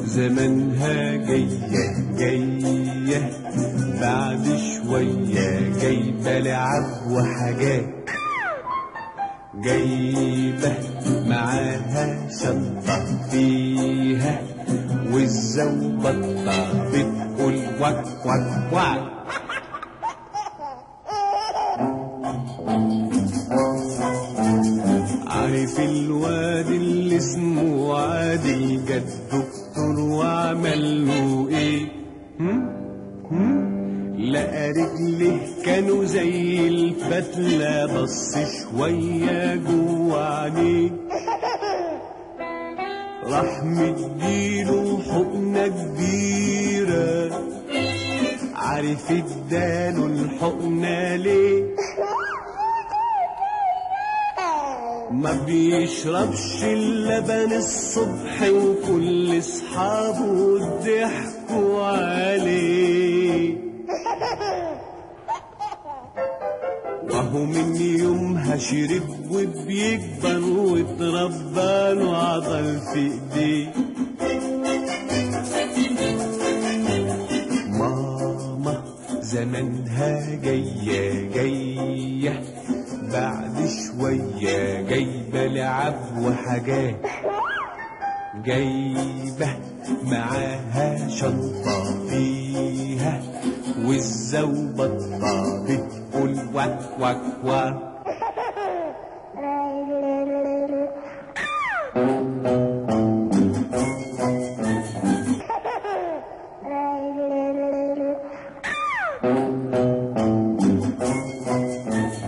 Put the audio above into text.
زمنها جاية جاية بعد شوية، جايبة لعب وحاجات، جايبة معاها شنطة فيها والزوبطة بتقول وك وك وك. عارف الواد اللي اسمه عادل جد دكتور وعمل له ايه؟ لقى رجله كانوا زي الفتلة، بص شوية جوه عينيه، راح مديله حقنة كبيرة. عارف اداله الحقنة ليه؟ ما بيشربش اللبن الصبح وكل اصحابه ضحكوا عليه، وهو من يومها شرب وبيكبر واتربى له عضل في ايديه. ماما زمنها جاية جاية بعد شوية، جايبة لعب وحاجات، جايبة معاها شنطة فيها والزوبطة بتقول وك وك وك.